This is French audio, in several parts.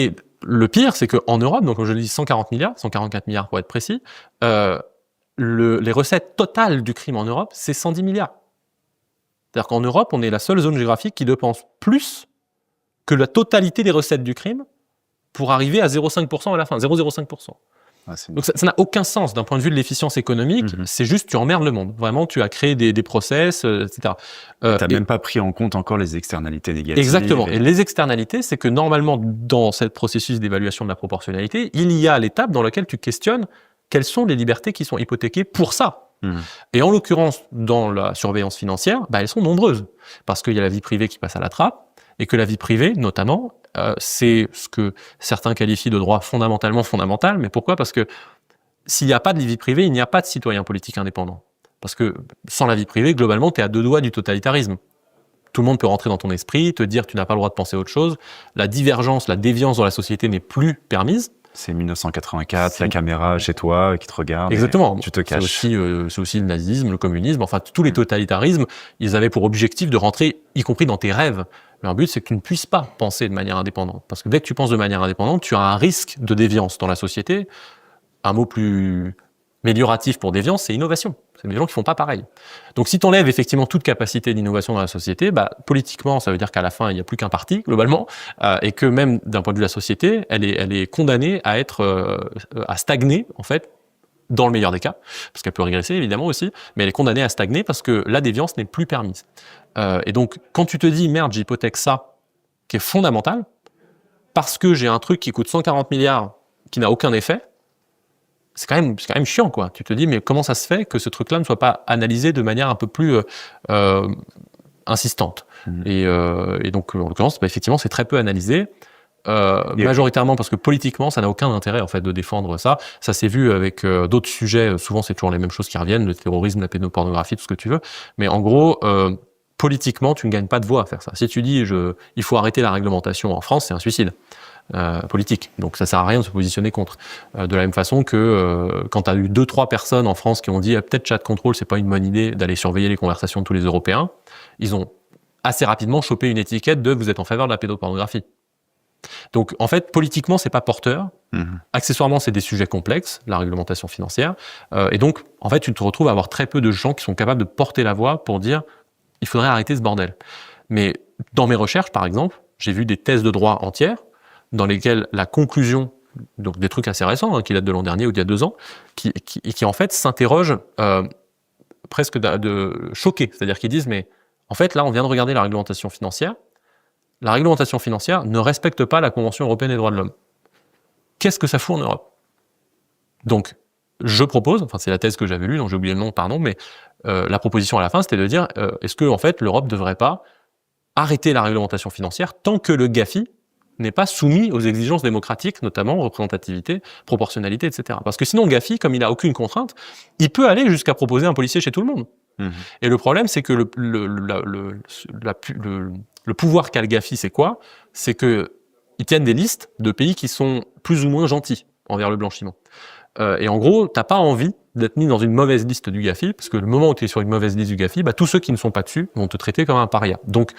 Et le pire, c'est qu'en Europe, donc comme je l'ai dit, 144 milliards pour être précis, les recettes totales du crime en Europe, c'est 110 milliards. C'est-à-dire qu'en Europe, on est la seule zone géographique qui dépense plus que la totalité des recettes du crime pour arriver à 0,5% à la fin, 0,05%. Donc ça n'a aucun sens d'un point de vue de l'efficience économique, c'est juste tu emmerdes le monde. Vraiment, tu as créé des process, etc. Tu n'as même pas pris en compte encore les externalités négatives. Exactement. Et les externalités, c'est que normalement, dans ce processus d'évaluation de la proportionnalité, il y a l'étape dans laquelle tu questionnes quelles sont les libertés qui sont hypothéquées pour ça. Et en l'occurrence, dans la surveillance financière, elles sont nombreuses. Parce qu'il y a la vie privée qui passe à la trappe, et que la vie privée, notamment, c'est ce que certains qualifient de droit fondamentalement fondamental. Mais pourquoi ? Parce que s'il n'y a pas de vie privée, il n'y a pas de citoyen politique indépendant. Parce que sans la vie privée, globalement, tu es à deux doigts du totalitarisme. Tout le monde peut rentrer dans ton esprit, te dire que tu n'as pas le droit de penser autre chose. La divergence, la déviance dans la société n'est plus permise. C'est 1984, la caméra chez toi qui te regarde. Exactement. Tu te caches. C'est aussi le nazisme, le communisme, enfin tous les totalitarismes, ils avaient pour objectif de rentrer, y compris dans tes rêves. Leur but, c'est que tu ne puisses pas penser de manière indépendante. Parce que dès que tu penses de manière indépendante, tu as un risque de déviance dans la société. Un mot plus amélioratif pour déviance, c'est innovation. C'est des gens qui font pas pareil. Donc si tu enlèves effectivement toute capacité d'innovation dans la société, politiquement, ça veut dire qu'à la fin, il n'y a plus qu'un parti, globalement, et que même d'un point de vue de la société, elle est condamnée à à stagner, en fait, dans le meilleur des cas, parce qu'elle peut régresser, évidemment, aussi, mais elle est condamnée à stagner parce que la déviance n'est plus permise. Et donc, quand tu te dis, merde, j'hypothèque ça, qui est fondamental, parce que j'ai un truc qui coûte 140 milliards, qui n'a aucun effet, c'est quand même chiant, quoi. Tu te dis, mais comment ça se fait que ce truc-là ne soit pas analysé de manière un peu plus insistante. Et donc, en l'occurrence, effectivement, c'est très peu analysé. Majoritairement parce que politiquement, ça n'a aucun intérêt en fait de défendre ça. Ça s'est vu avec d'autres sujets. Souvent, c'est toujours les mêmes choses qui reviennent, le terrorisme, la pédopornographie, tout ce que tu veux. Mais en gros, politiquement, tu ne gagnes pas de voix à faire ça. Si tu dis, il faut arrêter la réglementation en France, c'est un suicide. Politique. Donc ça sert à rien de se positionner contre. De la même façon que quand tu as eu 2-3 personnes en France qui ont dit peut-être chat control, c'est pas une bonne idée d'aller surveiller les conversations de tous les Européens, ils ont assez rapidement chopé une étiquette de vous êtes en faveur de la pédopornographie. Donc en fait, politiquement, c'est pas porteur. Accessoirement, c'est des sujets complexes, la réglementation financière. Et donc, en fait, tu te retrouves à avoir très peu de gens qui sont capables de porter la voix pour dire il faudrait arrêter ce bordel. Mais dans mes recherches, par exemple, j'ai vu des thèses de droit entières dans lesquelles la conclusion, donc des trucs assez récents, qui datent de l'an dernier ou d'il y a 2 ans, qui en fait s'interrogent presque de choqués. C'est-à-dire qu'ils disent, mais en fait, là, on vient de regarder la réglementation financière. La réglementation financière ne respecte pas la Convention européenne des droits de l'homme. Qu'est-ce que ça fout en Europe ? Donc, je propose, enfin c'est la thèse que j'avais lue, donc j'ai oublié le nom, pardon, mais la proposition à la fin, c'était de dire, est-ce que en fait l'Europe ne devrait pas arrêter la réglementation financière tant que le GAFI n'est pas soumis aux exigences démocratiques, notamment représentativité, proportionnalité, etc. Parce que sinon, le GAFI, comme il n'a aucune contrainte, il peut aller jusqu'à proposer un policier chez tout le monde. Et le problème, c'est que le pouvoir qu'a le GAFI, c'est quoi ? C'est qu'ils tiennent des listes de pays qui sont plus ou moins gentils envers le blanchiment. Et en gros, t'as pas envie d'être mis dans une mauvaise liste du GAFI, parce que le moment où tu es sur une mauvaise liste du GAFI, tous ceux qui ne sont pas dessus vont te traiter comme un paria. Donc,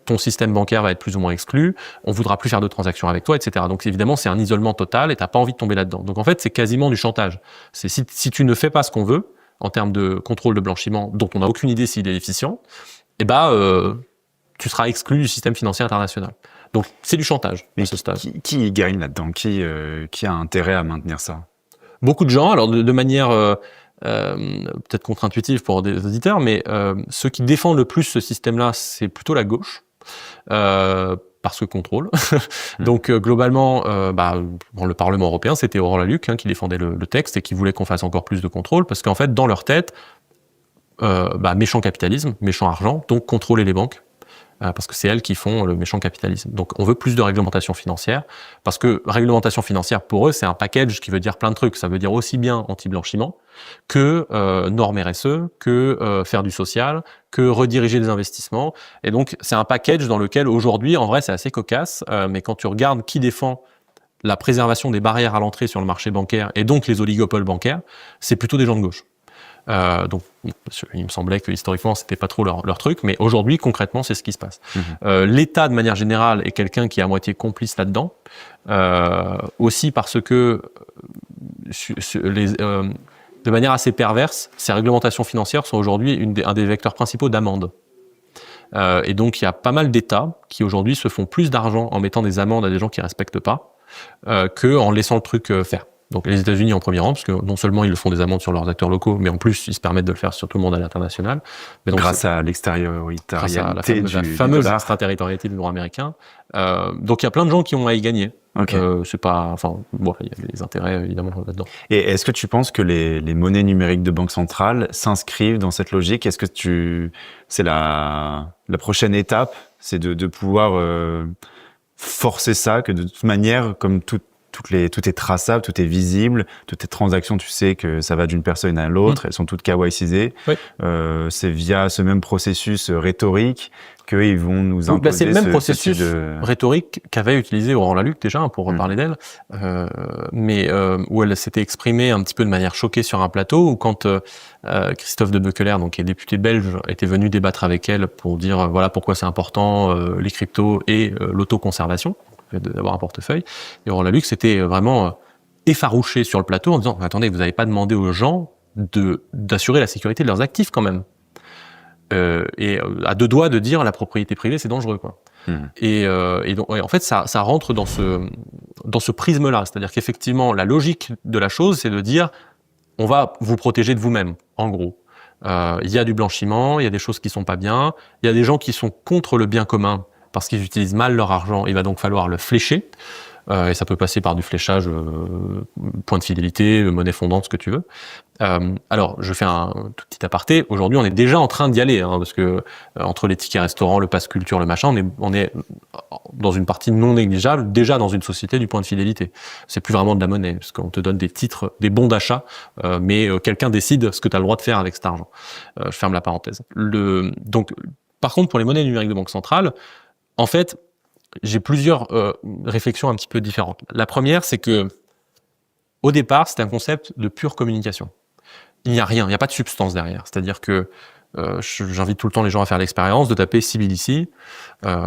ton système bancaire va être plus ou moins exclu, on voudra plus faire de transactions avec toi, etc. Donc évidemment, c'est un isolement total et t'as pas envie de tomber là-dedans. Donc en fait, c'est quasiment du chantage. C'est si tu ne fais pas ce qu'on veut, en termes de contrôle de blanchiment, dont on n'a aucune idée s'il est efficient, tu seras exclu du système financier international. Donc c'est du chantage à ce stade. Qui gagne là-dedans ? Qui a intérêt à maintenir ça ? Beaucoup de gens, alors de manière peut-être contre-intuitive pour des auditeurs, mais ceux qui défendent le plus ce système-là, c'est plutôt la gauche. Parce que contrôle. Donc globalement, le Parlement européen, c'était Aurore Lalucq qui défendait le texte et qui voulait qu'on fasse encore plus de contrôle, parce qu'en fait, dans leur tête, méchant capitalisme, méchant argent, donc contrôler les banques, parce que c'est elles qui font le méchant capitalisme. Donc on veut plus de réglementation financière, parce que réglementation financière, pour eux, c'est un package qui veut dire plein de trucs. Ça veut dire aussi bien anti-blanchiment que normes RSE, que faire du social, que rediriger des investissements. Et donc c'est un package dans lequel aujourd'hui, en vrai, c'est assez cocasse, mais quand tu regardes qui défend la préservation des barrières à l'entrée sur le marché bancaire et donc les oligopoles bancaires, c'est plutôt des gens de gauche. Donc, il me semblait que historiquement, c'était pas trop leur truc, mais aujourd'hui, concrètement, c'est ce qui se passe. L'État, de manière générale, est quelqu'un qui est à moitié complice là-dedans, aussi parce que de manière assez perverse, ces réglementations financières sont aujourd'hui un des vecteurs principaux d'amende. Et donc, il y a pas mal d'États qui aujourd'hui se font plus d'argent en mettant des amendes à des gens qui respectent pas, que en laissant le truc faire. Donc les États-Unis en premier rang, parce que non seulement ils le font des amendes sur leurs acteurs locaux, mais en plus ils se permettent de le faire sur tout le monde à l'international. Mais donc, grâce à l'extériorité la fameuse extraterritorialité du droit américain. Donc il y a plein de gens qui ont à y gagner. C'est pas, enfin, bon, il y a des intérêts évidemment là-dedans. Et est-ce que tu penses que les monnaies numériques de banque centrale s'inscrivent dans cette logique? Est-ce que c'est la prochaine étape, c'est de pouvoir forcer ça, que de toute manière, comme tout est traçable, tout est visible, toutes tes transactions, tu sais que ça va d'une personne à l'autre, elles sont toutes KYCisées. Oui. C'est via ce même processus rhétorique qu'ils vont nous imposer c'est le même processus rhétorique qu'avait utilisé Aurore Lalucq déjà, pour parler d'elle, mais où elle s'était exprimée un petit peu de manière choquée sur un plateau, où quand Christophe de Beukelaer, donc qui est député belge, était venu débattre avec elle pour dire voilà pourquoi c'est important les cryptos et l'autoconservation, d'avoir un portefeuille. Et Aurore Lalucq s'était vraiment effarouché sur le plateau en disant attendez, vous n'avez pas demandé aux gens d'assurer la sécurité de leurs actifs quand même. Et à deux doigts de dire la propriété privée c'est dangereux quoi. Et donc en fait ça rentre dans ce prisme-là, c'est-à-dire qu'effectivement la logique de la chose c'est de dire on va vous protéger de vous-même en gros. Il y a du blanchiment, il y a des choses qui sont pas bien, il y a des gens qui sont contre le bien commun parce qu'ils utilisent mal leur argent, il va donc falloir le flécher. Et ça peut passer par du fléchage, point de fidélité, monnaie fondante, ce que tu veux. Alors, je fais un tout petit aparté. Aujourd'hui, on est déjà en train d'y aller, parce que entre les tickets restaurants, le pass culture, le machin, on est dans une partie non négligeable, déjà dans une société du point de fidélité. C'est plus vraiment de la monnaie, parce qu'on te donne des titres, des bons d'achat, mais quelqu'un décide ce que tu as le droit de faire avec cet argent. Je ferme la parenthèse. Donc, par contre, pour les monnaies numériques de banque centrale, en fait, j'ai plusieurs réflexions un petit peu différentes. La première, c'est que au départ, c'était un concept de pure communication. Il n'y a rien, il n'y a pas de substance derrière. C'est-à-dire que j'invite tout le temps les gens à faire l'expérience de taper CBDC,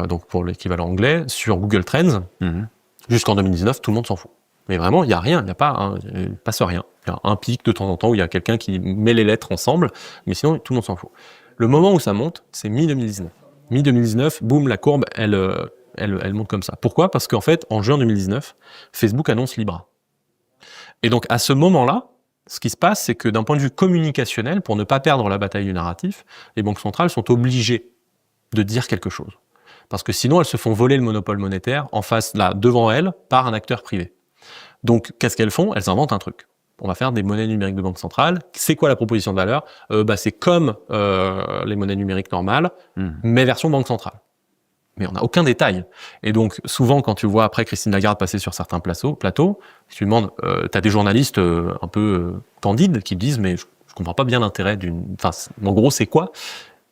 donc pour l'équivalent anglais, sur Google Trends. Jusqu'en 2019, tout le monde s'en fout. Mais vraiment, il n'y a rien, il ne passe rien. Il y a un pic de temps en temps où il y a quelqu'un qui met les lettres ensemble, mais sinon, tout le monde s'en fout. Le moment où ça monte, c'est mi-2019. Mi-2019, boum, la courbe, elle monte comme ça. Pourquoi ? Parce qu'en fait, en juin 2019, Facebook annonce Libra. Et donc, à ce moment-là, ce qui se passe, c'est que d'un point de vue communicationnel, pour ne pas perdre la bataille du narratif, les banques centrales sont obligées de dire quelque chose. Parce que sinon, elles se font voler le monopole monétaire en face, là, devant elles, par un acteur privé. Donc, qu'est-ce qu'elles font ? Elles inventent un truc. On va faire des monnaies numériques de banque centrale. C'est quoi la proposition de valeur ? C'est comme les monnaies numériques normales, mais version banque centrale. Mais on n'a aucun détail. Et donc, souvent, quand tu vois après Christine Lagarde passer sur certains plateaux, si tu demandes, t'as des journalistes un peu candides qui disent, mais je comprends pas bien l'intérêt d'une... Enfin, en gros, c'est quoi ?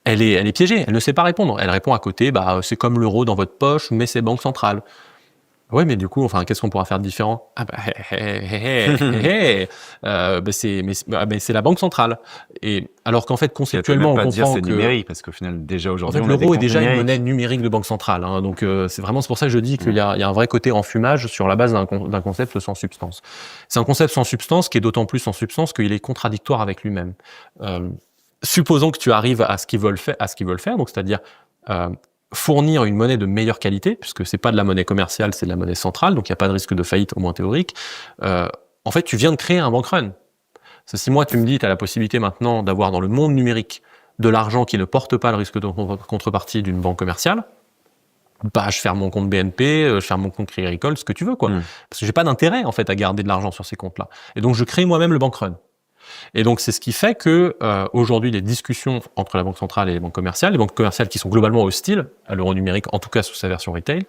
Elle est piégée, elle ne sait pas répondre. Elle répond à côté, c'est comme l'euro dans votre poche, mais c'est banque centrale. Ouais, mais du coup, enfin, qu'est-ce qu'on pourra faire de différent ? C'est la banque centrale. Et alors qu'en fait, conceptuellement, on comprend c'est que numérique, parce qu'au final, déjà aujourd'hui, en fait, l'euro est déjà une monnaie numérique de banque centrale. Donc, c'est pour ça que je dis qu'il y a un vrai côté enfumage sur la base d'un concept sans substance. C'est un concept sans substance qui est d'autant plus sans substance qu'il est contradictoire avec lui-même. Supposons que tu arrives à ce qu'ils veulent faire, donc c'est-à-dire fournir une monnaie de meilleure qualité, puisque c'est pas de la monnaie commerciale, c'est de la monnaie centrale, donc il n'y a pas de risque de faillite, au moins théorique. En fait, tu viens de créer un bank run. Si moi, tu me dis, tu as la possibilité maintenant d'avoir dans le monde numérique de l'argent qui ne porte pas le risque de contrepartie d'une banque commerciale, je ferme mon compte BNP, je ferme mon compte Crédit Agricole, ce que tu veux, quoi. Parce que j'ai pas d'intérêt, en fait, à garder de l'argent sur ces comptes-là. Et donc, je crée moi-même le bank run. Et donc, c'est ce qui fait que aujourd'hui, les discussions entre la banque centrale et les banques commerciales qui sont globalement hostiles à l'euro numérique, en tout cas sous sa version retail,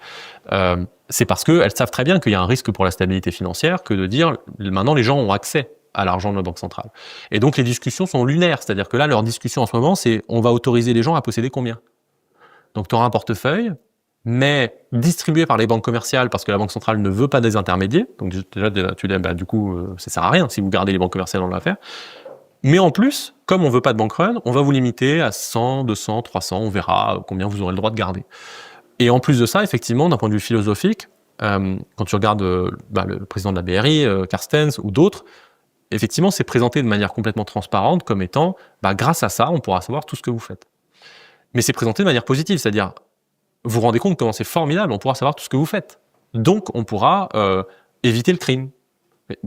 c'est parce qu'elles savent très bien qu'il y a un risque pour la stabilité financière que de dire maintenant les gens ont accès à l'argent de la banque centrale. Et donc, les discussions sont lunaires, c'est-à-dire que là, leur discussion en ce moment, c'est on va autoriser les gens à posséder combien ? Donc, tu auras un portefeuille, mais distribué par les banques commerciales parce que la banque centrale ne veut pas des intermédiaires. Donc déjà, tu dis, du coup, ça sert à rien si vous gardez les banques commerciales dans l'affaire. Mais en plus, comme on veut pas de bank run, on va vous limiter à 100, 200, 300, on verra combien vous aurez le droit de garder. Et en plus de ça, effectivement, d'un point de vue philosophique, quand tu regardes le président de la BRI, Carstens ou d'autres, effectivement, c'est présenté de manière complètement transparente comme étant, grâce à ça, on pourra savoir tout ce que vous faites. Mais c'est présenté de manière positive, c'est-à-dire, vous vous rendez compte comment c'est formidable, on pourra savoir tout ce que vous faites. Donc, on pourra éviter le crime.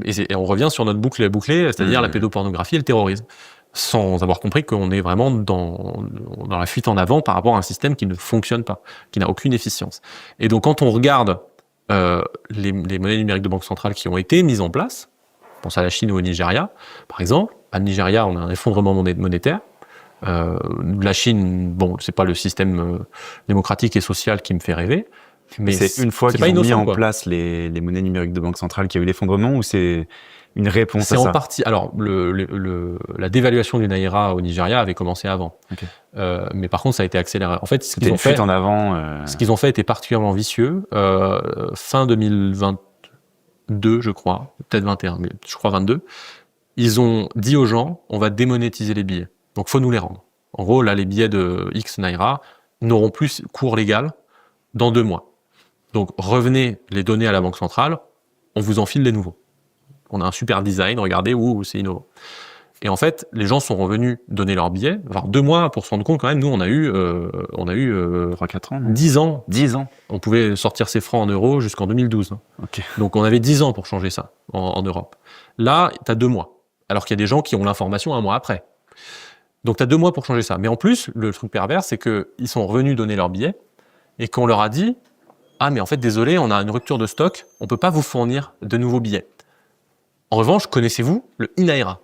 Et on revient sur notre boucle bouclée, c'est-à-dire la pédopornographie et le terrorisme, sans avoir compris qu'on est vraiment dans la fuite en avant par rapport à un système qui ne fonctionne pas, qui n'a aucune efficience. Et donc, quand on regarde les monnaies numériques de banque centrale qui ont été mises en place, on pense à la Chine ou au Nigeria, par exemple. À Nigeria, on a un effondrement monétaire. La Chine, bon, c'est pas le système démocratique et social qui me fait rêver. Mais c'est une fois qu'ils ont mis en place les monnaies numériques de banque centrale qu'il y a eu l'effondrement, ou c'est une réponse à ça? C'est en partie. Alors, la dévaluation du Naira au Nigeria avait commencé avant. Okay. Mais par contre, ça a été accéléré. En fait, ce qu'ils ont fait en avant. Ce qu'ils ont fait était particulièrement vicieux. Fin 2022, je crois, peut-être 21, mais je crois 22. Ils ont dit aux gens, on va démonétiser les billets. Donc, faut nous les rendre. En gros, là, les billets de X Naira n'auront plus cours légal dans 2 mois. Donc, revenez les donner à la Banque centrale, on vous enfile les nouveaux. On a un super design, regardez, c'est innovant. Et en fait, les gens sont revenus donner leurs billets. Alors, 2 mois pour se rendre compte quand même, nous, on a eu 3-4 ans. 10 ans. 10 ans. On pouvait sortir ses francs en euros jusqu'en 2012. Okay. Donc, on avait 10 ans pour changer ça en Europe. Là, tu as 2 mois. Alors qu'il y a des gens qui ont l'information 1 mois après. Donc, tu as 2 mois pour changer ça. Mais en plus, le truc pervers, c'est qu'ils sont revenus donner leurs billets et qu'on leur a dit « Ah, mais en fait, désolé, on a une rupture de stock, on ne peut pas vous fournir de nouveaux billets. » En revanche, connaissez-vous le e-Naira?